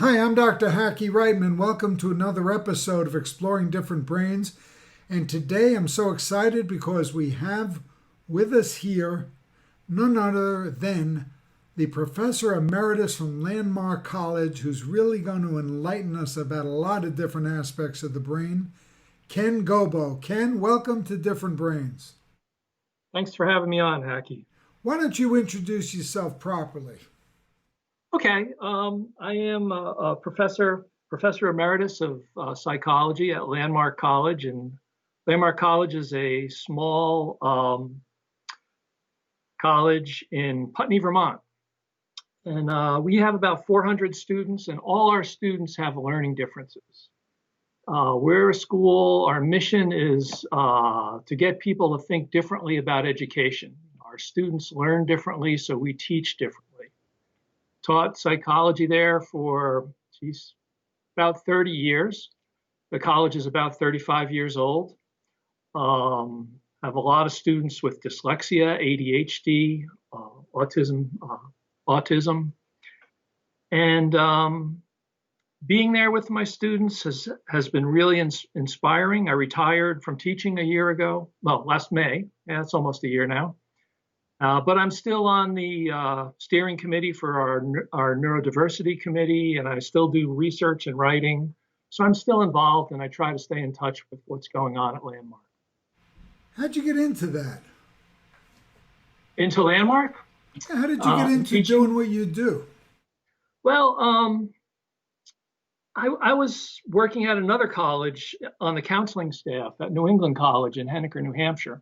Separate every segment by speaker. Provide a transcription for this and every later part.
Speaker 1: Hi, I'm Dr. Hackey Reitman. Welcome to another episode of Exploring Different Brains. And today I'm so excited because we have with us here none other than the Professor Emeritus from Landmark College, who's really going to enlighten us about a lot of different aspects of the brain, Ken Gobbo. Ken, welcome to Different Brains.
Speaker 2: Thanks for having me on, Hackey.
Speaker 1: Why don't you introduce yourself properly?
Speaker 2: Okay, I am a Professor Emeritus of Psychology at Landmark College, and Landmark College is a small college in Putney, Vermont. And we have about 400 students, and all our students have learning differences. We're a school, our mission is to get people to think differently about education. Our students learn differently, so we teach differently. Taught psychology there for, about 30 years. The college is about 35 years old. Have a lot of students with dyslexia, ADHD, autism. And being there with my students has been really inspiring. I retired from teaching a year ago, well, last May. Yeah, it's almost a year now. But I'm still on the steering committee for our Neurodiversity Committee, and I still do research and writing. So I'm still involved, and I try to stay in touch with what's going on at Landmark.
Speaker 1: How'd you get into that?
Speaker 2: Into Landmark?
Speaker 1: How did you get into teaching? Doing what you do?
Speaker 2: Well, I was working at another college on the counseling staff at New England College in Henniker, New Hampshire.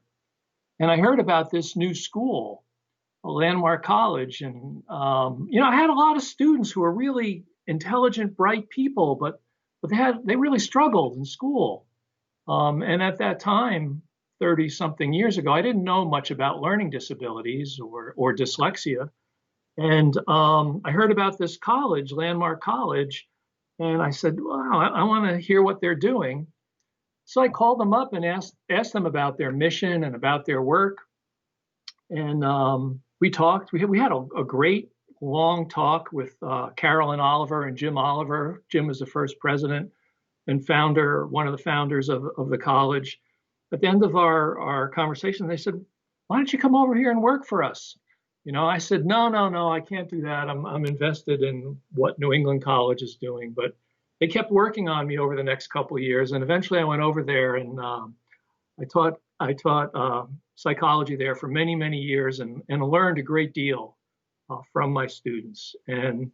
Speaker 2: And I heard about this new school, Landmark College. And, I had a lot of students who were really intelligent, bright people, but they really struggled in school. And at that time, 30 something years ago, I didn't know much about learning disabilities or dyslexia. And I heard about this college, Landmark College, and I said, wow, I want to hear what they're doing. So I called them up and asked them about their mission and about their work. And we talked. We had a great long talk with Carolyn Oliver and Jim Oliver. Jim was the first president and one of the founders of the college. At the end of our conversation, they said, why don't you come over here and work for us? I said, no, I can't do that. I'm invested in what New England College is doing. But they kept working on me over the next couple of years, and eventually I went over there and I taught psychology there for many, many years, and learned a great deal from my students, and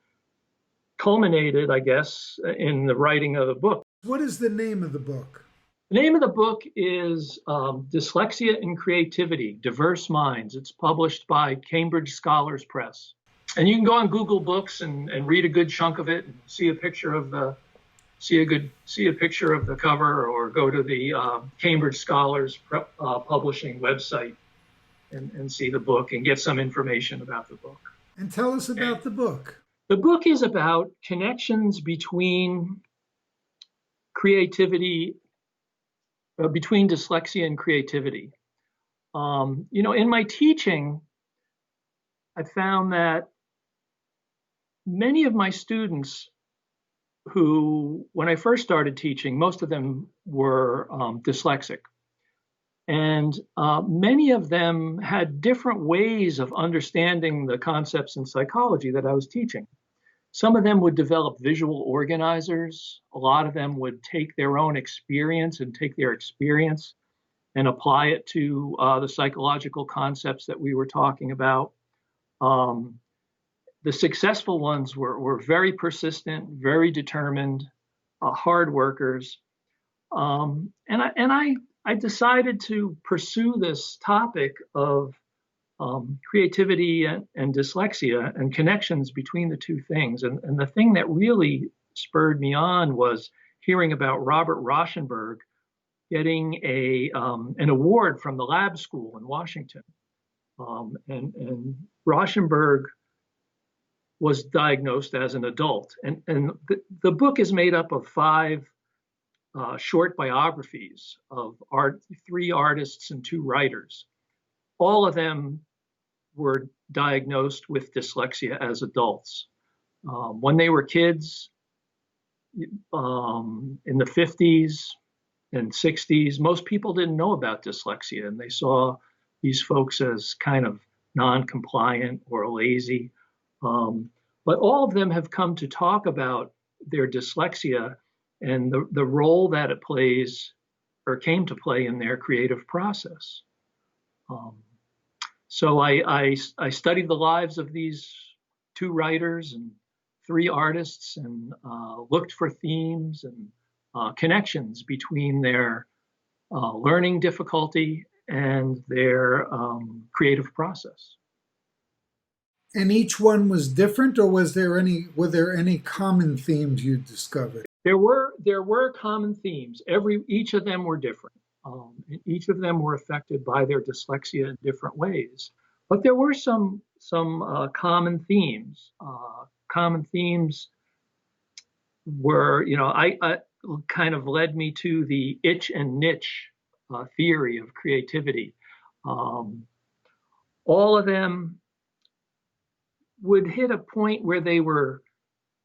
Speaker 2: culminated, I guess, in the writing of the book.
Speaker 1: What is the name of the book?
Speaker 2: The name of the book is Dyslexia and Creativity, Diverse Minds. It's published by Cambridge Scholars Press. And you can go on Google Books and read a good chunk of it and see a picture of the cover, or go to the Cambridge Scholars Publishing website and see the book and get some information about the book.
Speaker 1: And tell us about the book.
Speaker 2: The book is about connections between creativity, between dyslexia and creativity. In my teaching, I found that many of my students who, when I first started teaching, most of them were dyslexic. And many of them had different ways of understanding the concepts in psychology that I was teaching. Some of them would develop visual organizers. A lot of them would take their own experience and apply it to the psychological concepts that we were talking about. The successful ones were very persistent, very determined, hard workers. And I decided to pursue this topic of creativity and dyslexia and connections between the two things. And the thing that really spurred me on was hearing about Robert Rauschenberg getting an award from the lab school in Washington. And Rauschenberg was diagnosed as an adult. And the book is made up of 5 short biographies of 3 artists and 2 writers. All of them were diagnosed with dyslexia as adults. When they were kids, in the 50s and 60s, most people didn't know about dyslexia, and they saw these folks as kind of non-compliant or lazy. But all of them have come to talk about their dyslexia and the role that it plays or came to play in their creative process. So I studied the lives of these 2 writers and 3 artists and looked for themes and connections between their learning difficulty and their creative process.
Speaker 1: And each one was different, or were there any common themes you discovered?
Speaker 2: There were common themes. Each of them were different. Each of them were affected by their dyslexia in different ways. But there were some common themes. Common themes were, I kind of led me to the itch and niche theory of creativity. All of them would hit a point where they were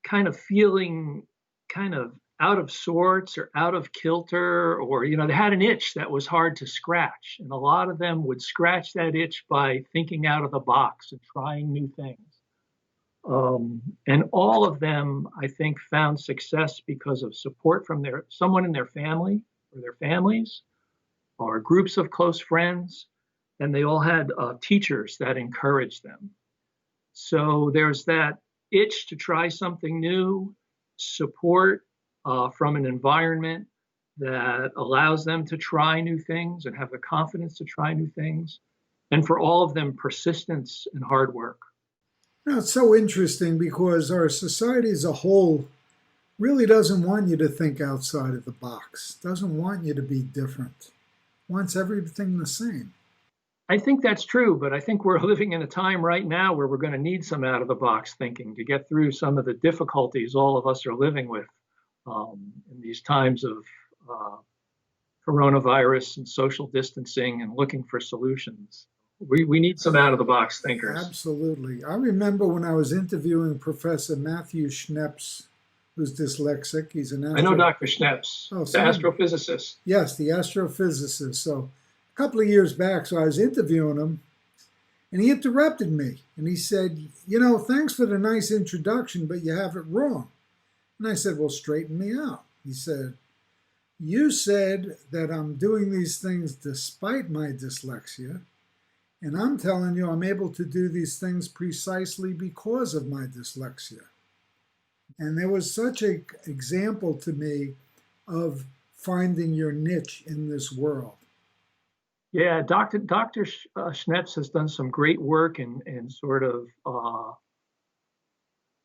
Speaker 2: kind of feeling kind of out of sorts or out of kilter, or, they had an itch that was hard to scratch. And a lot of them would scratch that itch by thinking out of the box and trying new things. And all of them, I think, found success because of support from someone in their family or their families or groups of close friends. And they all had teachers that encouraged them. So there's that itch to try something new, support from an environment that allows them to try new things and have the confidence to try new things. And for all of them, persistence and hard work.
Speaker 1: It's so interesting because our society as a whole really doesn't want you to think outside of the box, doesn't want you to be different, wants everything the same.
Speaker 2: I think that's true, but I think we're living in a time right now where we're going to need some out-of-the-box thinking to get through some of the difficulties all of us are living with in these times of coronavirus and social distancing and looking for solutions. We need some out-of-the-box thinkers.
Speaker 1: Absolutely. I remember when I was interviewing Professor Matthew Schneps, who's dyslexic. He's an
Speaker 2: I know Dr. Schneps, the astrophysicist.
Speaker 1: Yes, the astrophysicist. So a couple of years back, so I was interviewing him, and he interrupted me, and he said, thanks for the nice introduction, but you have it wrong. And I said, well, straighten me out. He said, you said that I'm doing these things despite my dyslexia, and I'm telling you I'm able to do these things precisely because of my dyslexia. And there was such an example to me of finding your niche in this world.
Speaker 2: Yeah, Dr. Schneps has done some great work in sort of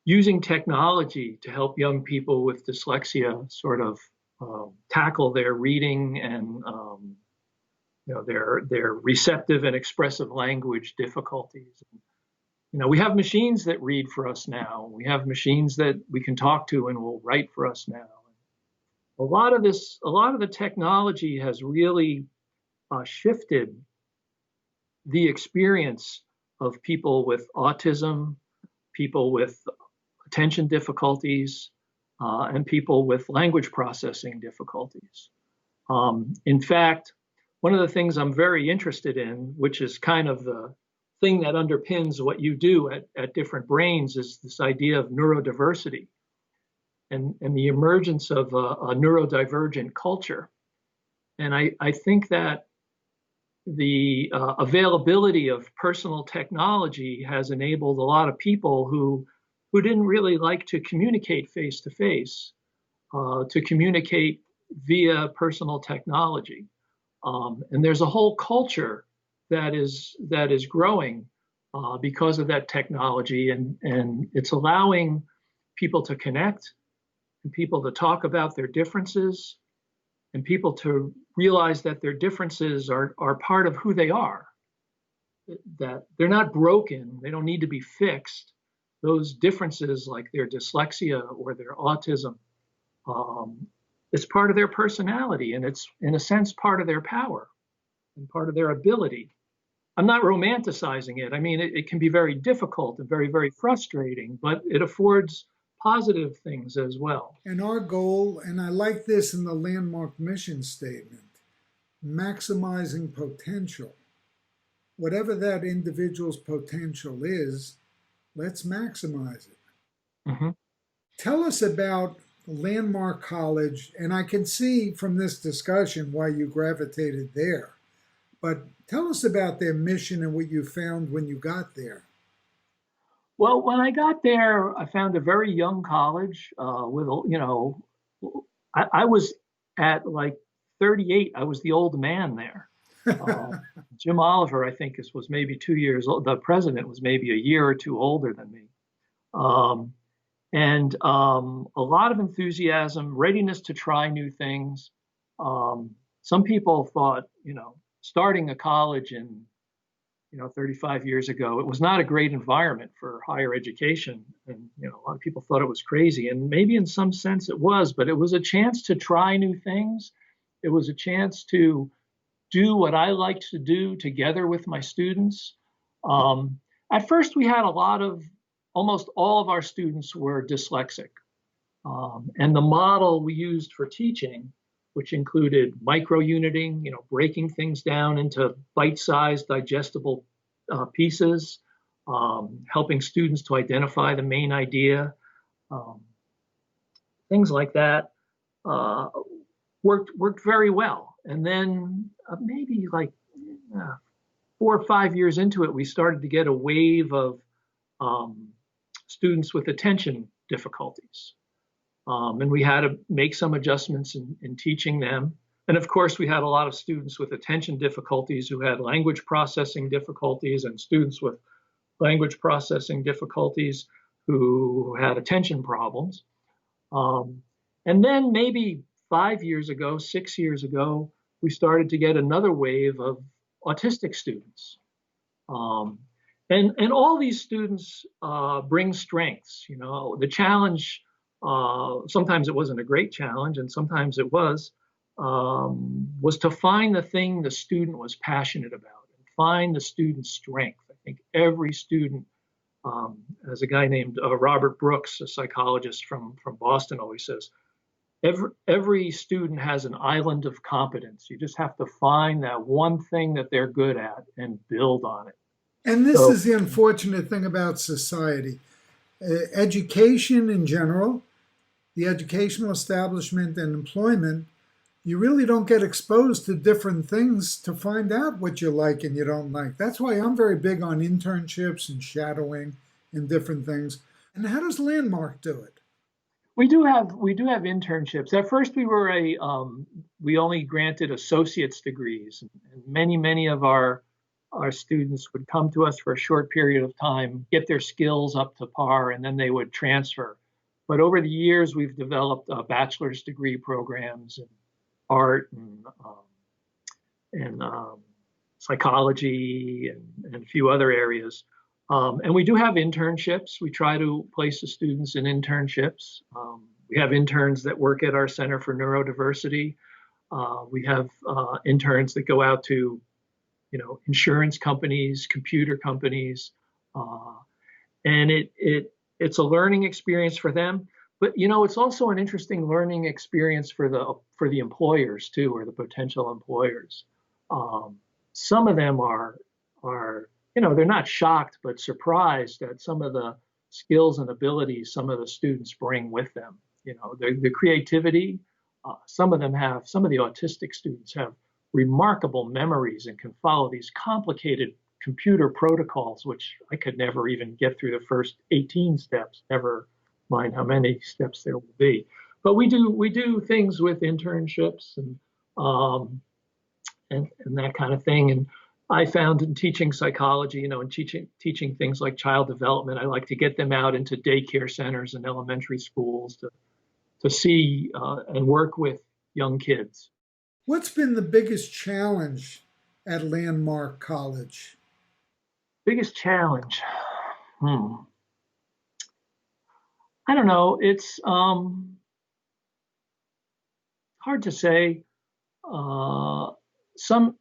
Speaker 2: using technology to help young people with dyslexia sort of tackle their reading and their receptive and expressive language difficulties. We have machines that read for us now. We have machines that we can talk to and will write for us now. A lot of the technology has really shifted the experience of people with autism, people with attention difficulties, and people with language processing difficulties. In fact, one of the things I'm very interested in, which is kind of the thing that underpins what you do at Different Brains, is this idea of neurodiversity and the emergence of a neurodivergent culture. And I think that the availability of personal technology has enabled a lot of people who didn't really like to communicate face-to-face to communicate via personal technology. And there's a whole culture that is growing because of that technology, and it's allowing people to connect and people to talk about their differences and people to realize that their differences are part of who they are, that they're not broken, they don't need to be fixed. Those differences, like their dyslexia or their autism, it's part of their personality, and it's, in a sense, part of their power and part of their ability. I'm not romanticizing it. I mean, it can be very difficult and very, very frustrating, but it affords positive things as well.
Speaker 1: And our goal, and I like this in the landmark mission statement, maximizing potential. Whatever that individual's potential is, let's maximize it.
Speaker 2: Mm-hmm.
Speaker 1: Tell us about Landmark College, and I can see from this discussion why you gravitated there. But tell us about their mission and what you found when you got there.
Speaker 2: Well, when I got there, I found a very young college with, I was at like 38. I was the old man there. Jim Oliver, I think, was maybe 2 years old. The president was maybe a year or two older than me. And a lot of enthusiasm, readiness to try new things. Some people thought, starting a college in 35 years ago, it was not a great environment for higher education. And, a lot of people thought it was crazy. And maybe in some sense it was, but it was a chance to try new things. It was a chance to do what I liked to do together with my students. At first, we had almost all of our students were dyslexic. And the model we used for teaching, which included micro-uniting, breaking things down into bite-sized, digestible pieces, helping students to identify the main idea, things like that, worked very well. And then maybe like 4 or 5 years into it, we started to get a wave of students with attention difficulties. And we had to make some adjustments in teaching them. And of course, we had a lot of students with attention difficulties who had language processing difficulties, and students with language processing difficulties who had attention problems. And then maybe 5 years ago, 6 years ago, we started to get another wave of autistic students. And all these students bring strengths. The challenge, sometimes it wasn't a great challenge, and sometimes it was to find the thing the student was passionate about and find the student's strength. I think every student, as a guy named Robert Brooks, a psychologist from Boston, always says, every student has an island of competence. You just have to find that one thing that they're good at and build on it.
Speaker 1: And this is the unfortunate thing about society. Education in general, the educational establishment and employment, you really don't get exposed to different things to find out what you like and you don't like. That's why I'm very big on internships and shadowing and different things. And how does Landmark do it?
Speaker 2: We do have internships. At first, we only granted associate's degrees, and many of our students would come to us for a short period of time, get their skills up to par, and then they would transfer. But over the years, we've developed bachelor's degree programs in art and psychology and a few other areas. And we do have internships. We try to place the students in internships. We have interns that work at our Center for Neurodiversity. We have interns that go out to, insurance companies, computer companies, and it's a learning experience for them. But it's also an interesting learning experience for the employers too, or the potential employers. Some of them are they're not shocked, but surprised at some of the skills and abilities some of the students bring with them. The creativity. Some of the autistic students have remarkable memories and can follow these complicated computer protocols, which I could never even get through the first 18 steps, never mind how many steps there will be. But we do things with internships and that kind of thing. And I found in teaching psychology, and teaching things like child development, I like to get them out into daycare centers and elementary schools to see and work with young kids.
Speaker 1: What's been the biggest challenge at Landmark College?
Speaker 2: Biggest challenge? I don't know. It's hard to say. Some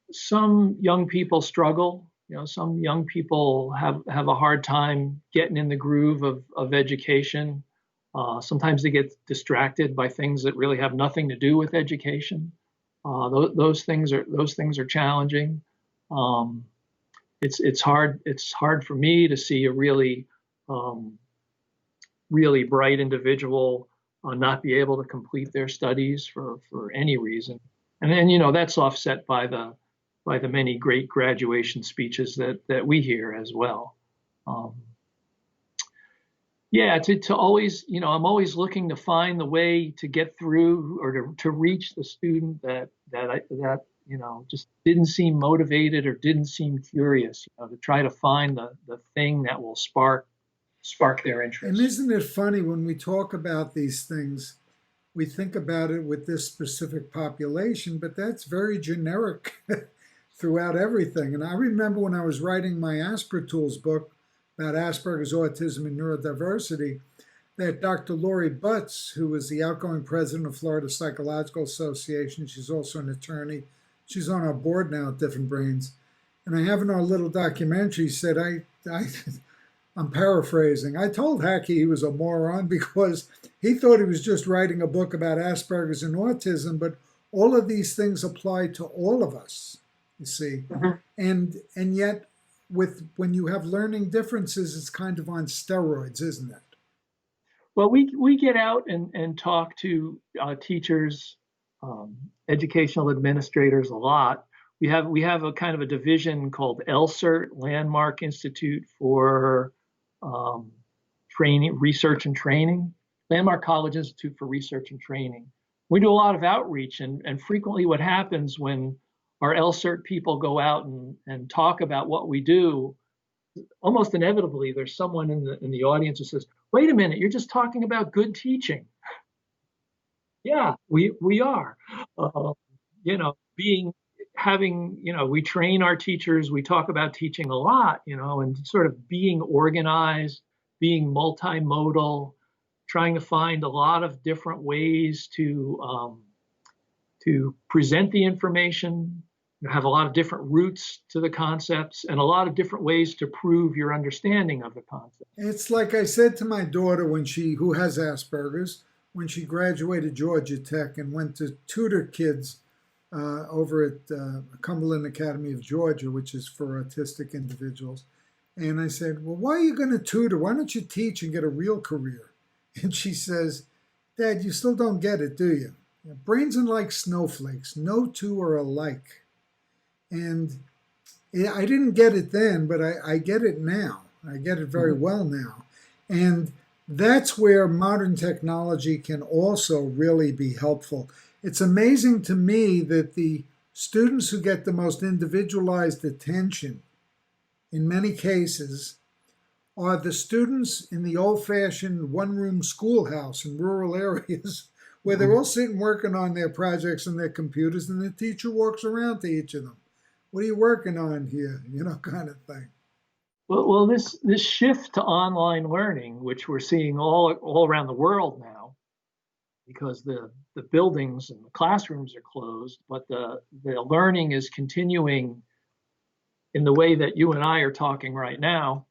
Speaker 2: young people struggle. Some young people have a hard time getting in the groove of education. Sometimes they get distracted by things that really have nothing to do with education. Those things are challenging. It's hard for me to see a really bright individual not be able to complete their studies for any reason. And then, that's offset by the many great graduation speeches that we hear as well. To always, I'm always looking to find the way to get through or to reach the student that just didn't seem motivated or didn't seem curious, to try to find the thing that will spark their interest.
Speaker 1: And isn't it funny when we talk about these things, we think about it with this specific population, but that's very generic throughout everything. And I remember when I was writing my Aspertools book about Asperger's, autism, and neurodiversity, that Dr. Lori Butts, who was the outgoing president of Florida Psychological Association, she's also an attorney. She's on our board now at Different Brains. And I have in our little documentary said, I'm paraphrasing. I told Hackey he was a moron because he thought he was just writing a book about Asperger's and autism, but all of these things apply to all of us, you see. Mm-hmm. And yet, when you have learning differences, it's kind of on steroids, isn't it?
Speaker 2: Well, we get out and talk to teachers, educational administrators a lot. We have a kind of a division called LCERT, Landmark Institute for Research and Training, Landmark College Institute for Research and Training. We do a lot of outreach, and frequently what happens when our LCERT people go out and talk about what we do, almost inevitably there's someone in the audience who says, "Wait a minute, you're just talking about good teaching." Yeah, we are. We train our teachers, we talk about teaching a lot, and sort of being organized, being multimodal, trying to find a lot of different ways to present the information, have a lot of different routes to the concepts, and a lot of different ways to prove your understanding of the concept.
Speaker 1: It's like I said to my daughter who has Asperger's, when she graduated Georgia Tech and went to tutor kids over at Cumberland Academy of Georgia, which is for autistic individuals. And I said, "Well, why are you going to tutor? Why don't you teach and get a real career?" And she says, "Dad, you still don't get it, do you? Brains are like snowflakes. No two are alike." And I didn't get it then, but I get it now. I get it very well now. And that's where modern technology can also really be helpful. It's amazing to me that the students who get the most individualized attention, in many cases, are the students in the old-fashioned one-room schoolhouse in rural areas where they're all sitting working on their projects on their computers, and the teacher walks around to each of them. "What are you working on here?" Kind of thing.
Speaker 2: Well, this shift to online learning, which we're seeing all around the world now, because the buildings and the classrooms are closed, but the learning is continuing in the way that you and I are talking right now.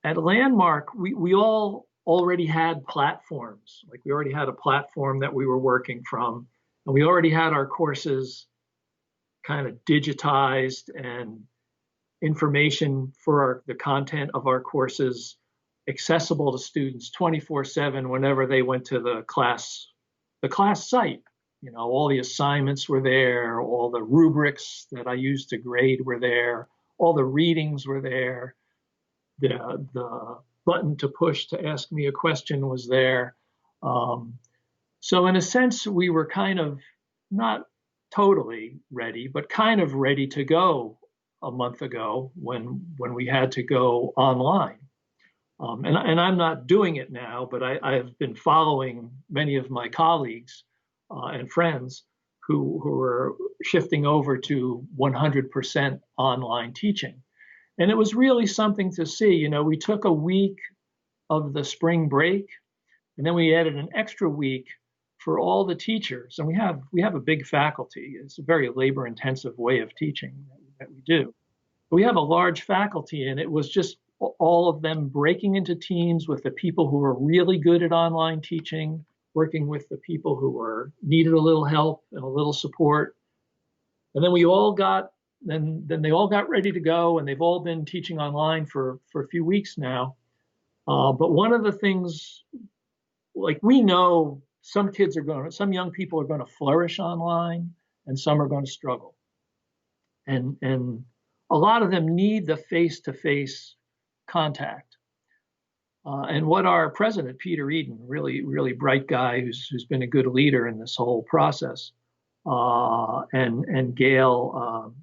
Speaker 2: At Landmark, we all already had platforms. Like, we already had a platform that we were working from, and we already had our courses kind of digitized and information for the content of our courses accessible to students 24/7 whenever they went to the class site. All the assignments were there, all the rubrics that I used to grade were there, all the readings were there, the button to push to ask me a question was there. So in a sense, we were kind of not totally ready, but kind of ready to go a month ago when we had to go online. And I'm not doing it now, but I've been following many of my colleagues and friends who are shifting over to 100% online teaching. And it was really something to see. We took a week of the spring break, and then we added an extra week for all the teachers. And we have a big faculty. It's a very labor-intensive way of teaching that we do. We have a large faculty, and it was just all of them breaking into teams with the people who are really good at online teaching, working with the people who needed a little help and a little support. And then then they all got ready to go, and they've all been teaching online for a few weeks now. But one of the things, like, we know some young people are going to flourish online, and some are going to struggle. And a lot of them need the face-to-face contact. And what our president, Peter Eden, really, really bright guy who's been a good leader in this whole process, and Gail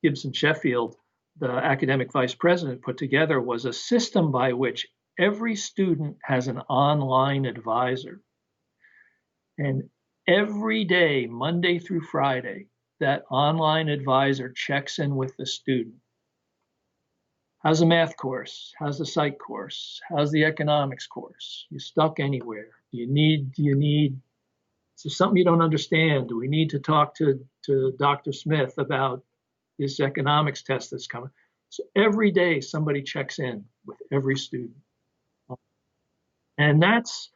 Speaker 2: Gibson Sheffield, the academic vice president, put together was a system by which every student has an online advisor. And every day, Monday through Friday, that online advisor checks in with the student. How's the math course? How's the psych course? How's the economics course? You stuck anywhere? Do you need, is there something you don't understand? Do we need to talk to Dr. Smith about this economics test that's coming? So every day somebody checks in with every student. And that's,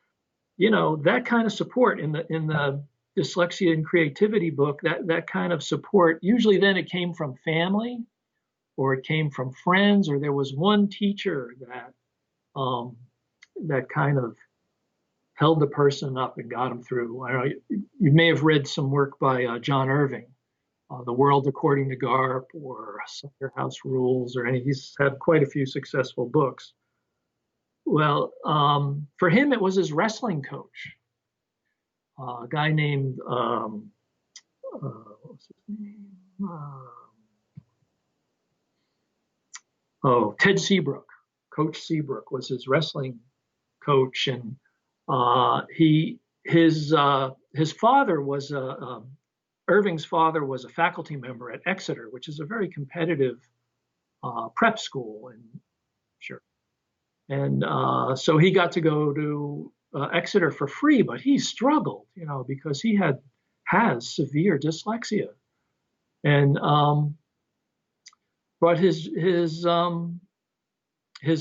Speaker 2: that kind of support in the Dyslexia and Creativity book, that kind of support, usually then it came from family, or it came from friends, or there was one teacher that kind of held the person up and got them through. I don't know, you may have read some work by John Irving, The World According to Garp, or Sutter House Rules, he's had quite a few successful books. Well, for him, it was his wrestling coach, a guy named, what was his name? Ted Seabrook. Coach Seabrook was his wrestling coach, and his father was Irving's father was a faculty member at Exeter, which is a very competitive prep school, and sure. And so he got to go to Exeter for free, but he struggled, because he has severe dyslexia, and but his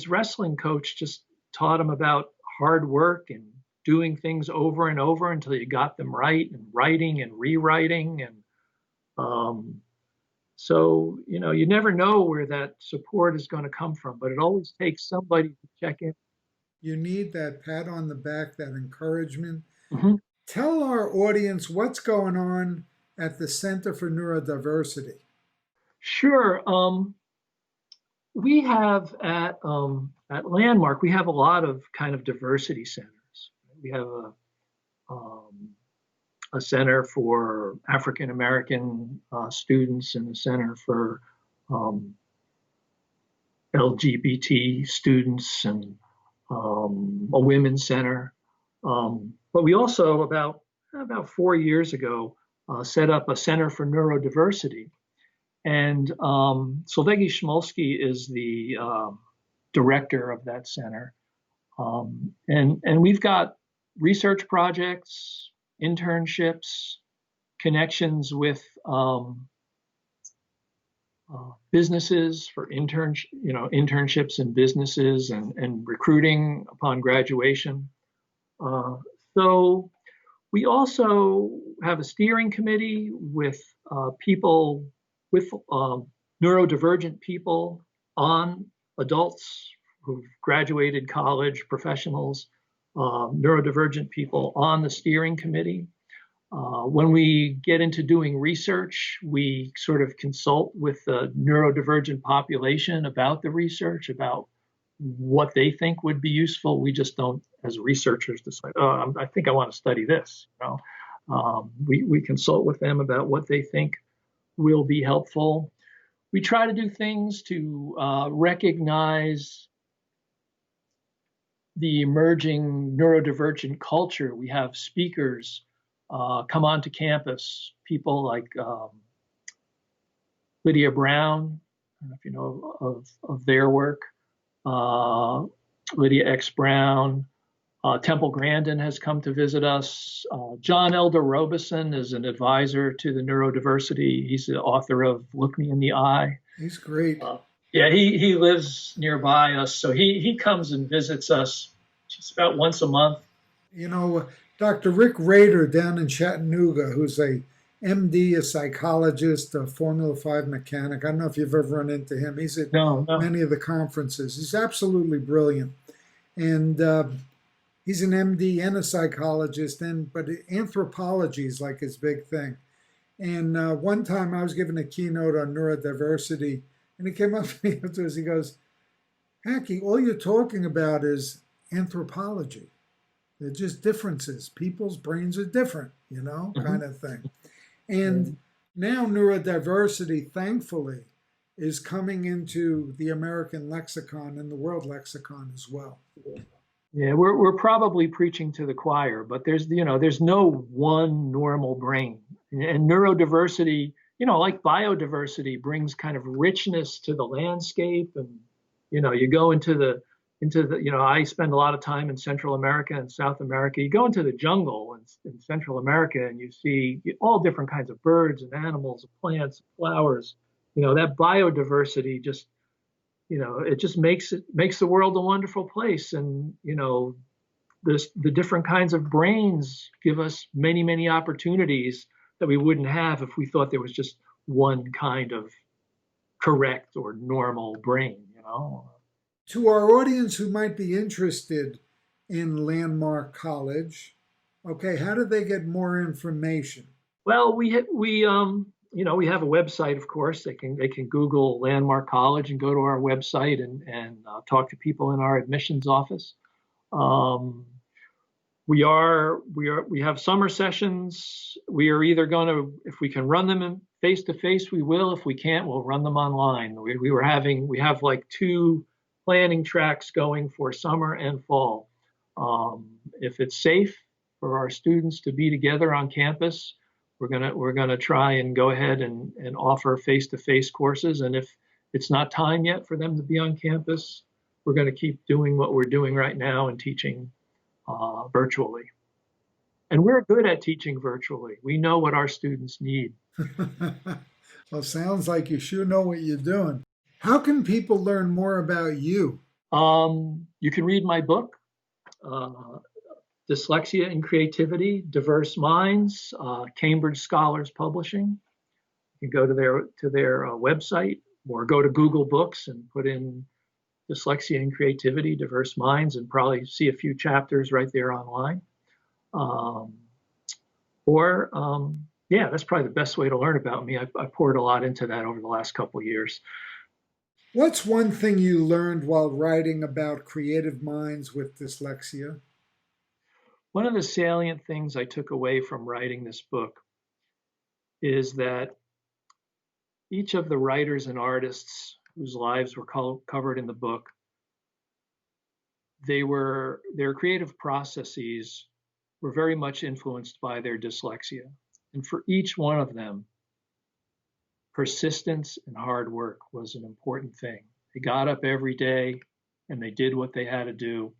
Speaker 2: wrestling coach just taught him about hard work and doing things over and over until you got them right, and writing and rewriting, and so you never know where that support is going to come from, but it always takes somebody to check in.
Speaker 1: You need that pat on the back, that encouragement.
Speaker 2: Mm-hmm.
Speaker 1: Tell our audience what's going on at the Center for Neurodiversity.
Speaker 2: Sure. We have at Landmark, we have a lot of kind of diversity centers. We have a center for African American students, and a center for LGBT students, and a women's center. But we also, about 4 years ago, set up a center for neurodiversity. And Solveig Shmolsky is the director of that center. And we've got research projects, internships, connections with businesses for internships in businesses, and recruiting upon graduation. So we also have a steering committee with people, with neurodivergent people, adults who've graduated college, professionals, neurodivergent people on the steering committee. When we get into doing research, we sort of consult with the neurodivergent population about the research, about what they think would be useful. We just don't, as researchers, decide, I think I want to study this. We consult with them about what they think will be helpful. We try to do things to recognize the emerging neurodivergent culture. We have speakers come onto campus, people like Lydia Brown, I don't know if you know of their work, Lydia X. Brown. Temple Grandin has come to visit us. John Elder Robeson is an advisor to the Neurodiversity. He's the author of Look Me in the Eye.
Speaker 1: He's great.
Speaker 2: Yeah, he lives nearby us, so he comes and visits us just about once a month.
Speaker 1: You know, Dr. Rick Rader down in Chattanooga, who's a MD, a psychologist, a Formula 5 mechanic. I don't know if you've ever run into him. He's at
Speaker 2: No, no.
Speaker 1: many of the conferences. He's absolutely brilliant. And he's an MD and a psychologist, but anthropology is like his big thing. And one time I was giving a keynote on neurodiversity, and he came up to me afterwards. He goes, Hacky, all you're talking about is anthropology. They're just differences. People's brains are different, kind of thing. And now neurodiversity, thankfully, is coming into the American lexicon and the world lexicon as well.
Speaker 2: Yeah, we're probably preaching to the choir, but there's no one normal brain. And neurodiversity, like biodiversity, brings kind of richness to the landscape. And you go into the I spend a lot of time in Central America and South America. You go into the jungle in Central America and you see all different kinds of birds and animals, plants, flowers. That biodiversity just it just makes the world a wonderful place. And the different kinds of brains give us many opportunities that we wouldn't have if we thought there was just one kind of correct or normal brain.
Speaker 1: To our audience who might be interested in Landmark College, okay, how do they get more information?
Speaker 2: Well, we have a website, of course. They can Google Landmark College and go to our website and talk to people in our admissions office. We have summer sessions. We are either going to, if we can run them in face to face, we will. If we can't, we'll run them online. We have like 2 planning tracks going for summer and fall. If it's safe for our students to be together on campus, we're gonna try and go ahead and offer face-to-face courses. And if it's not time yet for them to be on campus, we're going to keep doing what we're doing right now and teaching virtually. And we're good at teaching virtually. We know what our students need.
Speaker 1: Well, sounds like you sure know what you're doing. How can people learn more about you?
Speaker 2: You can read my book, Dyslexia and Creativity, Diverse Minds, Cambridge Scholars Publishing. You can go to their website or go to Google Books and put in Dyslexia and Creativity, Diverse Minds, and probably see a few chapters right there online. That's probably the best way to learn about me. I poured a lot into that over the last couple of years.
Speaker 1: What's one thing you learned while writing about creative minds with dyslexia?
Speaker 2: One of the salient things I took away from writing this book is that each of the writers and artists whose lives were covered in the book, their creative processes were very much influenced by their dyslexia. And for each one of them, persistence and hard work was an important thing. They got up every day and they did what they had to do.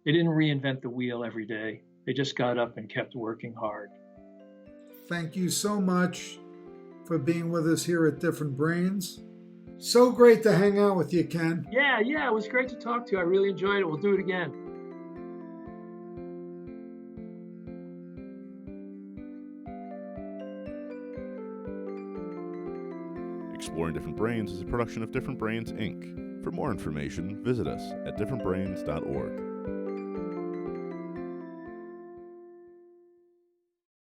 Speaker 2: They didn't reinvent the wheel every day. They just got up and kept working hard.
Speaker 1: Thank you so much for being with us here at Different Brains. So great to hang out with you, Ken.
Speaker 2: Yeah, it was great to talk to you. I really enjoyed it. We'll do it again.
Speaker 3: Exploring Different Brains is a production of Different Brains, Inc. For more information, visit us at differentbrains.org.